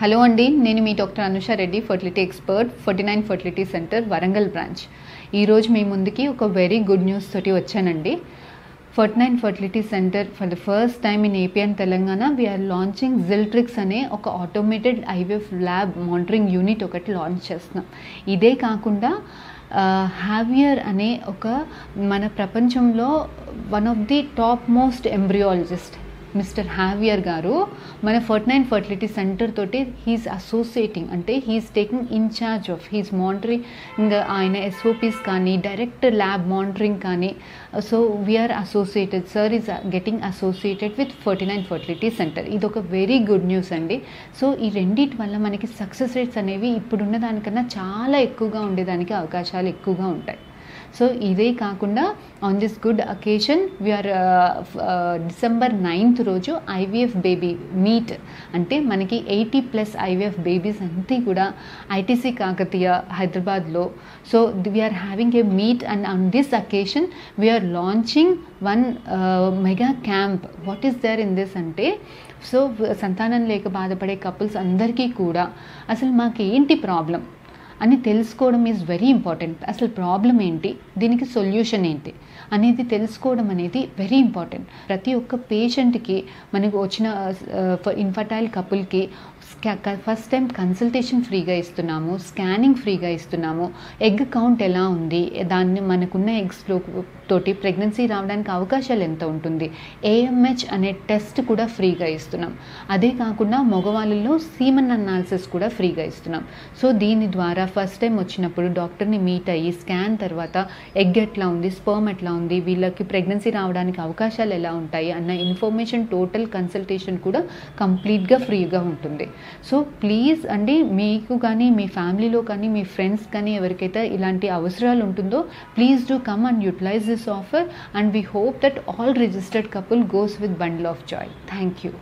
Hello అండి, నేను మీ doctor Anusha Reddy, fertility expert, 49 fertility centre, Warangal branch. ఈరోజు మీ ముందుకి ఒక వెరీ గుడ్ న్యూస్ తోటి వచ్చానండి. 49 fertility centre for the first time in AP and Telangana we are launching జిల్ట్రిక్స్ అనే ఒక automated IVF lab monitoring unit ఒకటి లాంచ్ చేస్తున్నాం. ఇదే కాకుండా హావియర్ అనే ఒక మన ప్రపంచంలో one of the top most embryologist mister Javier గారు మన 49 ఫర్టిలిటీ సెంటర్ తోటి హీస్ అసోసియేటింగ్, అంటే he's taking in charge of his monitoring, ఆయన ఎస్ఓపీస్ కానీ డైరెక్ట్ ల్యాబ్ మానిటరింగ్ కానీ. So we are associated, sir is getting associated with 49 fertility centre. ఇది ఒక very good news అండి. సో ఈ రెండింటి వల్ల మనకి సక్సెస్ రేట్స్ అనేవి ఇప్పుడున్న దానికన్నా చాలా ఎక్కువగా ఉండేదానికి అవకాశాలు ఎక్కువగా ఉంటాయి. సో ఇదే కాకుండా on this good occasion we డిసెంబర్ 9th రోజు ఐవీఎఫ్ బేబీ మీట్, అంటే మనకి 80+ ఐవీఎఫ్ బేబీస్ అంతా కూడా ఐటీసీ కాకతీయ హైదరాబాద్లో. So we're having a meet and on this occasion we're launching one mega camp. What is there in this అంటే, so సంతానం లేక బాధపడే కపుల్స్ అందరికీ కూడా అసలు మాకేంటి ప్రాబ్లం అని తెలుసుకోవడం ఈజ్ వెరీ ఇంపార్టెంట్. అసలు ప్రాబ్లం ఏంటి, దీనికి సొల్యూషన్ ఏంటి అనేది తెలుసుకోవడం అనేది వెరీ ఇంపార్టెంట్. ప్రతి ఒక్క పేషెంట్కి మనకు వచ్చిన ఇన్ఫర్టైల్ కపుల్కి ఫస్ట్ టైం కన్సల్టేషన్ ఫ్రీగా ఇస్తున్నాము, స్కానింగ్ ఫ్రీగా ఇస్తున్నాము, ఎగ్ కౌంట్ ఎలా ఉంది, దాన్ని మనకున్న ఎగ్స్లో తోటి ప్రెగ్నెన్సీ రావడానికి అవకాశాలు ఎంత ఉంటుంది, ఏఎంహెచ్ అనే టెస్ట్ కూడా ఫ్రీగా ఇస్తున్నాం. అదే కాకుండా మగవాళ్ళలో సీమన్ అనాలిసిస్ కూడా ఫ్రీగా ఇస్తున్నాం. సో దీని ద్వారా ఫస్ట్ టైం వచ్చినప్పుడు డాక్టర్ని మీట్ అయ్యి స్కాన్ తర్వాత ఎగ్ ఎట్లా ఉంది, స్పర్మ్ ఎట్లా ఉంది, వీళ్ళకి ప్రెగ్నెన్సీ రావడానికి అవకాశాలు ఎలా ఉంటాయి అన్న ఇన్ఫర్మేషన్, టోటల్ కన్సల్టేషన్ కూడా కంప్లీట్గా ఫ్రీగా ఉంటుంది. సో ప్లీజ్ అండి, మీకు కానీ మీ ఫ్యామిలీలో కానీ మీ ఫ్రెండ్స్ కానీ ఎవరికైతే ఇలాంటి అవసరాలు ఉంటుందో please do come and utilize this offer, and we hope that all registered couple goes with bundle of joy. Thank you.